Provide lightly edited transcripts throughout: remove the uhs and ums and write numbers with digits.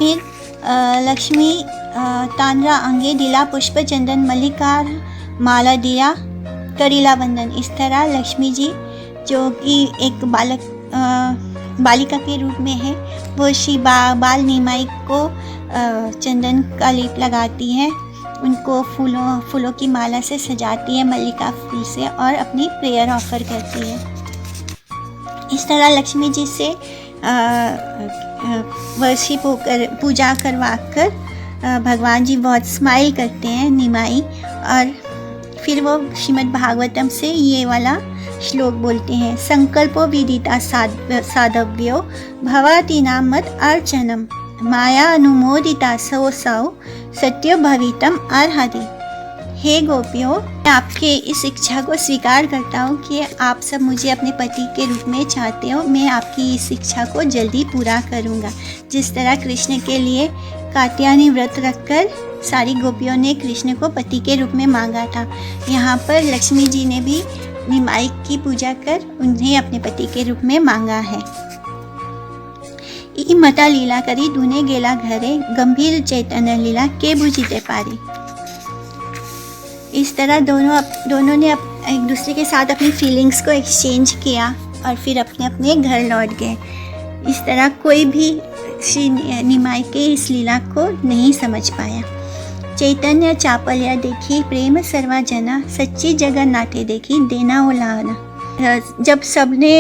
फिर लक्ष्मी तांद्रा अंगे दिला पुष्प चंदन मल्लिकार माला दिया करीला वंदन। इस तरह लक्ष्मी जी जो कि एक बालिका के रूप में है, वो श्री बाल निमाई को चंदन का लेप लगाती है, उनको फूलों की माला से सजाती है, मल्लिका फूल से, और अपनी प्रेयर ऑफर करती है। इस तरह लक्ष्मी जी से वर्शिप होकर पूजा करवा कर भगवान जी बहुत स्माइल करते हैं निमाई, और फिर वो श्रीमद् भागवतम से ये वाला श्लोक बोलते हैं, संकल्पो विदिता साधव्यो भवति नाम मत अर्चनम माया अनुमोदिता सौ सत्य भवितम अर्हति। हे गोपियों, मैं आपके इस इच्छा को स्वीकार करता हूँ कि आप सब मुझे अपने पति के रूप में चाहते हो। मैं आपकी इस इच्छा को जल्दी पूरा करूँगा। जिस तरह कृष्ण के लिए कात्यायनी व्रत रखकर सारी गोपियों ने कृष्ण को पति के रूप में मांगा था, यहाँ पर लक्ष्मी जी ने भी निमाई की पूजा कर उन्हें अपने पति के रूप में मांगा है। ई मता लीला करी दूने गेला घरे, गंभीर चैतन्य लीला के बुझीते पारी। इस तरह दोनों ने एक दूसरे के साथ अपनी फीलिंग्स को एक्सचेंज किया और फिर अपने अपने घर लौट गए। इस तरह कोई भी श्री निमाई के इस लीला को नहीं समझ पाया। चैतन्य चापल्या देखी प्रेम सर्वा जना, सच्ची जगन्नाथे देखी देना उलाना। जब सबने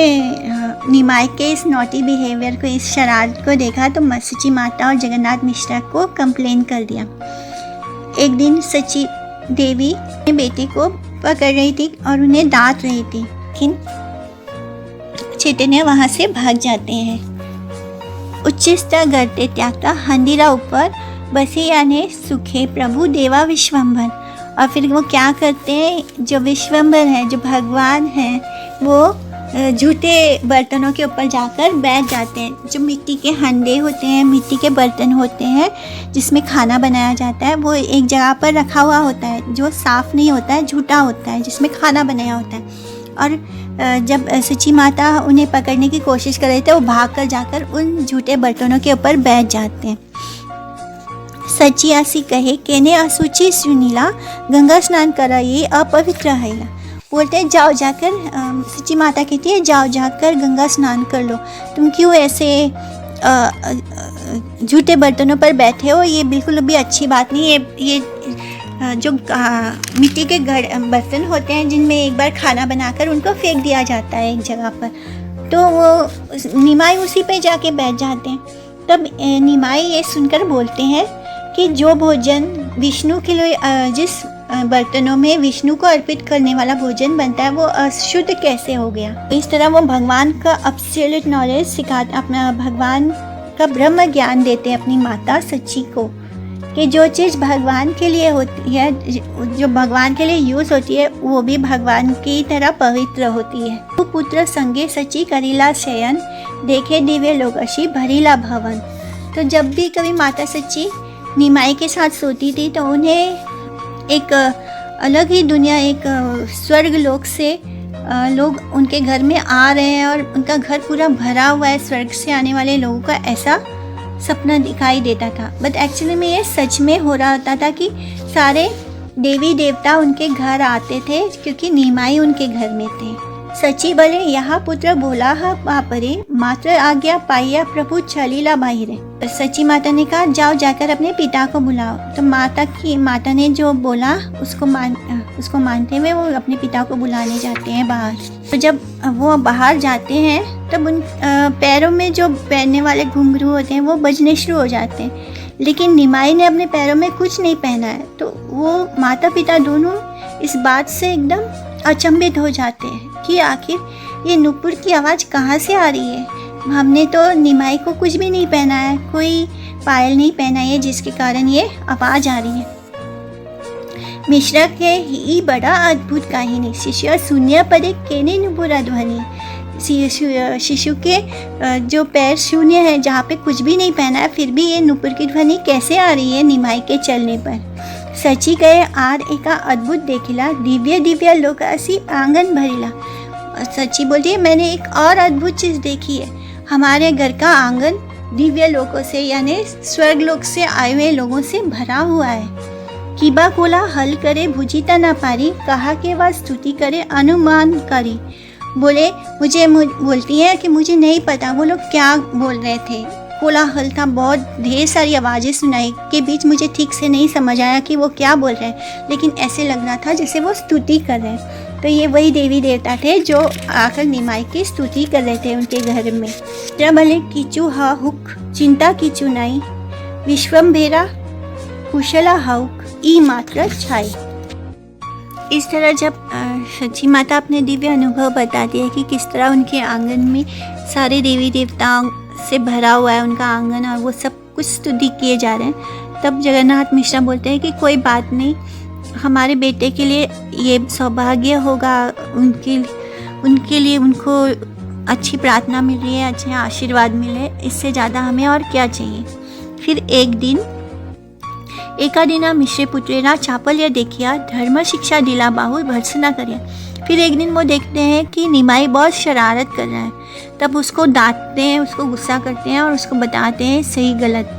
निमाई के इस नॉटी बिहेवियर को, इस शरारत को देखा तो सची माता और जगन्नाथ मिश्रा को कंप्लेन कर दिया। एक दिन सची देवी अपने बेटे को पकड़ रही थी और उन्हें डांट रही थी, लेकिन चैतन्य वहाँ से भाग जाते हैं। उच्चिष्ट गर्ते त्यागता हंदिरा ऊपर बसे यानी सुखे प्रभु देवा विश्वम्भर। और फिर वो क्या करते हैं, जो विश्वम्भर है, जो भगवान है, वो झूठे बर्तनों के ऊपर जाकर बैठ जाते हैं। जो मिट्टी के हंडे होते हैं, मिट्टी के बर्तन होते हैं जिसमें खाना बनाया जाता है, वो एक जगह पर रखा हुआ होता है, जो साफ़ नहीं होता है, झूठा होता है, जिसमें खाना बनाया होता है। और जब सची माता उन्हें पकड़ने की कोशिश कर रहे थे, वो भाग कर जाकर उन झूठे बर्तनों के ऊपर बैठ जाते हैं। सची आसी कहे केने असुचि सुनीला, गंगा स्नान करा ये अपवित्र हैला। बोलते हैं जाओ जाकर, सची माता कहती है जाओ जाकर गंगा स्नान कर लो, तुम क्यों ऐसे झूठे बर्तनों पर बैठे हो, ये बिल्कुल भी अच्छी बात नहीं है। ये जो मिट्टी के बर्तन होते हैं जिनमें एक बार खाना बनाकर उनको फेंक दिया जाता है एक जगह पर, तो वो निमाई उसी पे जाके बैठ जाते हैं। तब निमाई ये सुनकर बोलते हैं कि जो भोजन विष्णु के लिए, जिस बर्तनों में विष्णु को अर्पित करने वाला भोजन बनता है, वो अशुद्ध कैसे हो गया। इस तरह वो भगवान का एब्सोल्यूट नॉलेज सिखाते, अपना भगवान का ब्रह्म ज्ञान देते हैं अपनी माता सची को, कि जो चीज़ भगवान के लिए होती है, जो भगवान के लिए यूज़ होती है, वो भी भगवान की तरह पवित्र होती है। वो पुत्र संगे सची करीला शयन, देखे दिव्य लोकशी भरीला भवन। तो जब भी कभी माता सची निमाई के साथ सोती थी तो उन्हें एक अलग ही दुनिया, एक स्वर्ग लोक से लोग उनके घर में आ रहे हैं और उनका घर पूरा भरा हुआ है स्वर्ग से आने वाले लोगों का, ऐसा सपना दिखाई देता था। बट एक्चुअली में ये सच में हो रहा होता था कि सारे देवी देवता उनके घर आते थे क्योंकि निमाई उनके घर में थे। सची बोले यहाँ पुत्र बोला हा बापरे, मात्र आज्ञा पाइया प्रभु चलीला बाहिरे। सची माता ने कहा जाओ जाकर अपने पिता को बुलाओ। तो माता ने जो बोला उसको मानते हुए वो अपने पिता को बुलाने जाते हैं बाहर। तो जब वो बाहर जाते हैं तब उन पैरों में जो पहनने वाले घुंघरू होते हैं वो बजने शुरू हो जाते हैं, लेकिन निमाई ने अपने पैरों में कुछ नहीं पहना है। तो वो माता पिता दोनों इस बात से एकदम अचंभित हो जाते हैं कि आखिर ये नुपुर की आवाज़ कहाँ से आ रही है। हमने तो निमाई को कुछ भी नहीं पहना है, कोई पायल नहीं पहना है, जिसके कारण ये आवाज़ आ रही है। मिश्रा के ही बड़ा अद्भुत कहानी, शिशु शून्य पदे केने नुपुरा ध्वनि। शिशु के जो पैर शून्य है, जहाँ पे कुछ भी नहीं पहना है, फिर भी ये नुपुर की ध्वनि कैसे आ रही है निमाई के चलने पर। सची गए आर एका अद्भुत देखिला, दिव्य दिव्य लोक असी आंगन भरिला। सची बोलती है मैंने एक और अद्भुत चीज़ देखी है, हमारे घर का आंगन दिव्य लोकों से यानी स्वर्ग लोक से आए हुए लोगों से भरा हुआ है। किबा कोला हल करे भुजिता ना पारी, कहा के वह स्तुति करे अनुमान करी। बोलती है कि मुझे नहीं पता वो लोग क्या बोल रहे थे। कोलाहल था, बहुत ढेर सारी आवाज़ें सुनाई के बीच मुझे ठीक से नहीं समझ आया कि वो क्या बोल रहे हैं, लेकिन ऐसे लग रहा था जैसे वो स्तुति कर रहे हैं। तो ये वही देवी देवता थे जो आकर निमाई की स्तुति कर रहे थे उनके घर में। भले कीचू हा हुक चिंता कीचू नाई, विश्वम्भेरा कुशला हाउक ई मात्र छाई। इस तरह जब सच्ची माता अपने दिव्य अनुभव बताती है कि किस तरह उनके आंगन में सारे देवी देवताओं से भरा हुआ है उनका आंगन और वो सब कुछ स्तुति किए जा रहे हैं, तब जगन्नाथ मिश्रा बोलते हैं कि कोई बात नहीं, हमारे बेटे के लिए ये सौभाग्य होगा, उनके लिए उनको अच्छी प्रार्थना मिल रही है, अच्छे आशीर्वाद मिले, इससे ज़्यादा हमें और क्या चाहिए। फिर एक दिन एका दिना मिश्रे पुत्रेरा चापल्य देखिया, धर्म शिक्षा दिला बाहु भर्त्सना करिया। फिर एक दिन वो देखते हैं कि निमाई बहुत शरारत कर रहा है, तब उसको डांटते हैं, उसको गुस्सा करते हैं और उसको बताते हैं सही गलत।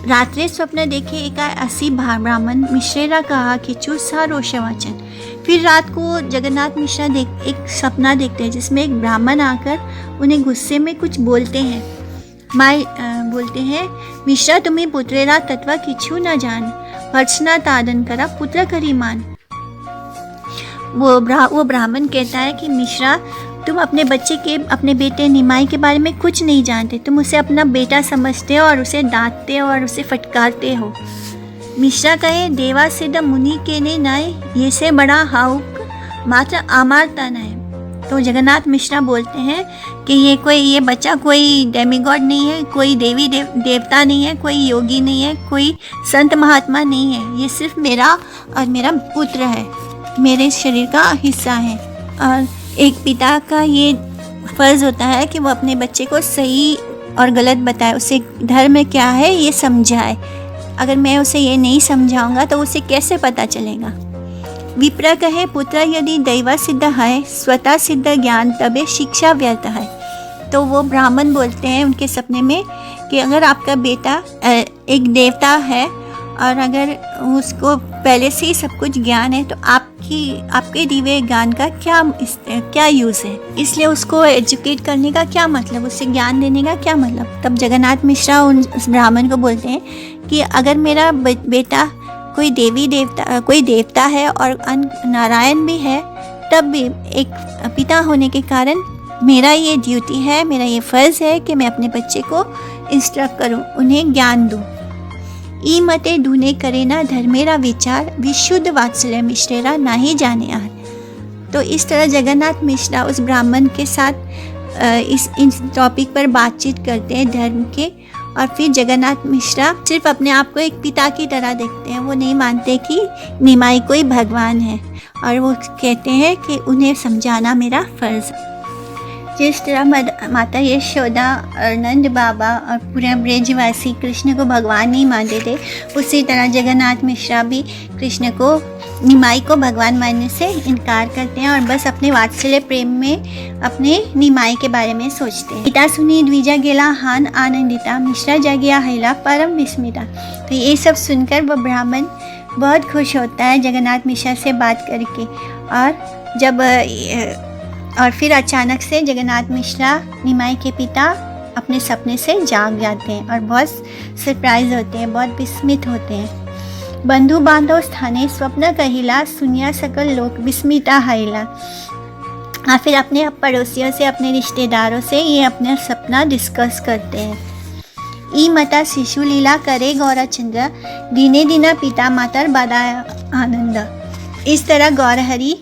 रात्रे स्वप्न देखे एका असी ब्राह्मण मिश्रेरा कहा कि चूसा रोषवाचन। फिर रात को जगन्नाथ मिश्रा एक सपना देखते हैं जिसमें एक ब्राह्मण आकर उन्हें गुस्से में कुछ बोलते हैं। माई बोलते हैं, मिश्रा तुम्हें पुत्रेरा तत्व किछु न जान, भर्त्सना तादन करा पुत्र करी मान। वो ब्राह्मण कहता है कि मिश्रा तुम अपने बेटे निमाई के बारे में कुछ नहीं जानते, तुम उसे अपना बेटा समझते हो और उसे डांटते हो और उसे फटकारते हो। मिश्रा कहे, देवा सिद्ध मुनि के ने नए ये से बड़ा हाउक मात्र आमारता न है। तो जगन्नाथ मिश्रा बोलते हैं कि ये बच्चा कोई डेमीगॉड नहीं है, कोई देवी देवता नहीं है, कोई योगी नहीं है, कोई संत महात्मा नहीं है, ये सिर्फ मेरा और मेरा पुत्र है, मेरे शरीर का हिस्सा है। और एक पिता का ये फ़र्ज़ होता है कि वो अपने बच्चे को सही और गलत बताए, उसे धर्म क्या है ये समझाए। अगर मैं उसे ये नहीं समझाऊंगा तो उसे कैसे पता चलेगा। विप्र कहे, पुत्र यदि दैव सिद्ध है, स्वतः सिद्ध ज्ञान तबे शिक्षा व्यर्थ है। तो वो ब्राह्मण बोलते हैं उनके सपने में कि अगर आपका बेटा एक देवता है और अगर उसको पहले से ही सब कुछ ज्ञान है तो आपके दिव्य ज्ञान का क्या यूज़ है, इसलिए उसको एजुकेट करने का क्या मतलब, उसे ज्ञान देने का क्या मतलब। तब जगन्नाथ मिश्रा उस ब्राह्मण को बोलते हैं कि अगर मेरा बेटा कोई देवता है और नारायण भी है, तब भी एक पिता होने के कारण मेरा ये ड्यूटी है, मेरा ये फ़र्ज़ है कि मैं अपने बच्चे को इंस्ट्रक्ट करूं, उन्हें ज्ञान दूं। ई मते दूने करे ना धर्मेरा विचार, विशुद्ध वात्सल्य मिश्रेरा नाही जाने आर। तो इस तरह जगन्नाथ मिश्रा उस ब्राह्मण के साथ इस टॉपिक पर बातचीत करते हैं धर्म के। और फिर जगन्नाथ मिश्रा सिर्फ अपने आप को एक पिता की तरह देखते हैं, वो नहीं मानते कि निमाई कोई भगवान है, और वो कहते हैं कि उन्हें समझाना मेरा फ़र्ज़। जिस तरह माता यशोदा और नंद बाबा और पूरा ब्रजवासी कृष्ण को भगवान नहीं मानते थे, उसी तरह जगन्नाथ मिश्रा भी कृष्ण को निमाई को भगवान मानने से इनकार करते हैं और बस अपने वात्सल्य प्रेम में अपने निमाई के बारे में सोचते हैं। पिता सुनी द्विजा गेला हान आनंदिता, मिश्रा जागिया हैला परम विस्मिता। तो ये सब सुनकर वो ब्राह्मण बहुत खुश होता है जगन्नाथ मिश्रा से बात करके। और फिर अचानक से जगन्नाथ मिश्रा निमाई के पिता अपने सपने से जाग जाते हैं और बहुत सरप्राइज होते हैं, बहुत विस्मित होते हैं। बंधु बांधव स्थाने स्वप्न कहिला, सुनिया सकल लोक विस्मिता हैला। फिर अपने पड़ोसियों से, अपने रिश्तेदारों से ये अपना सपना डिस्कस करते हैं। ई मता शिशु लीला करे गौरचंद्र, दिने दिना पिता मातर बादा आनंद। इस तरह गौरहरि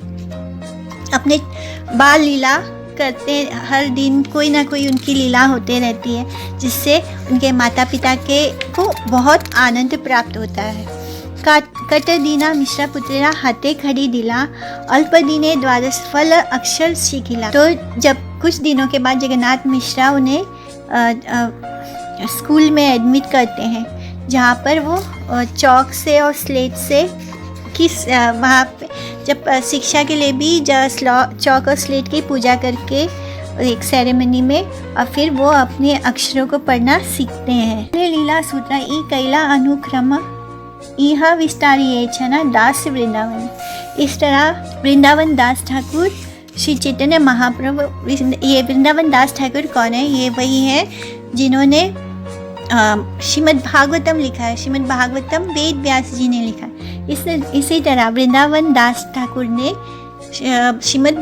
अपने बाल लीला करते, हर दिन कोई ना कोई उनकी लीला होते रहती है जिससे उनके माता पिता को बहुत आनंद प्राप्त होता है। कट दीना मिश्रा पुत्रेरा हाथे खड़ी दिला, अल्प दिने द्वादश फल अक्षर शिखिला। तो जब कुछ दिनों के बाद जगन्नाथ मिश्रा उन्हें स्कूल में एडमिट करते हैं, जहाँ पर वो चौक से और स्लेट से वहाँ पे जब शिक्षा के लिए भी चौक और स्लेट की पूजा करके एक सेरेमनी में, और फिर वो अपने अक्षरों को पढ़ना सीखते हैं। लीला सूत्र ई कैला अनुक्रम इहा विस्तारी छना दास वृंदावन। इस तरह वृंदावन दास ठाकुर श्री चैतन्य महाप्रभु, ये वृंदावन दास ठाकुर कौन है? ये वही है जिन्होंने श्रीमद् भागवतम लिखा है। श्रीमद् भागवतम वेद व्यास जी ने लिखा है। इसी तरह वृंदावन दास ठाकुर ने श्रीमद्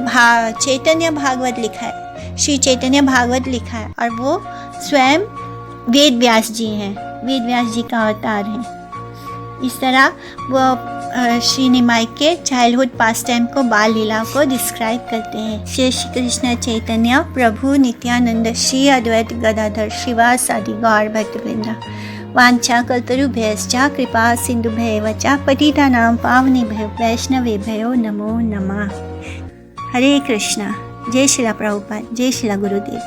चैतन्य भागवत लिखा है, श्री चैतन्य भागवत लिखा है, और वो स्वयं वेद व्यास जी हैं, वेद व्यास जी का अवतार हैं। इस तरह वो श्री निमाई के चाइल्डहुड पास टाइम को, बाल लीला को डिस्क्राइब करते हैं। श्री कृष्ण चैतन्य प्रभु नित्यानंद श्री अद्वैत गदाधर श्रीवासादि गौर भक्तवृंदा वांछा कल्पतरुभ्यश्च कृपा सिन्धुभ्येव च पतितानां पावनेभ्यो वैष्णवेभ्यो नमो नमः। हरे कृष्णा। जय श्रीला प्रभुपाद। जय श्रीला गुरुदेव।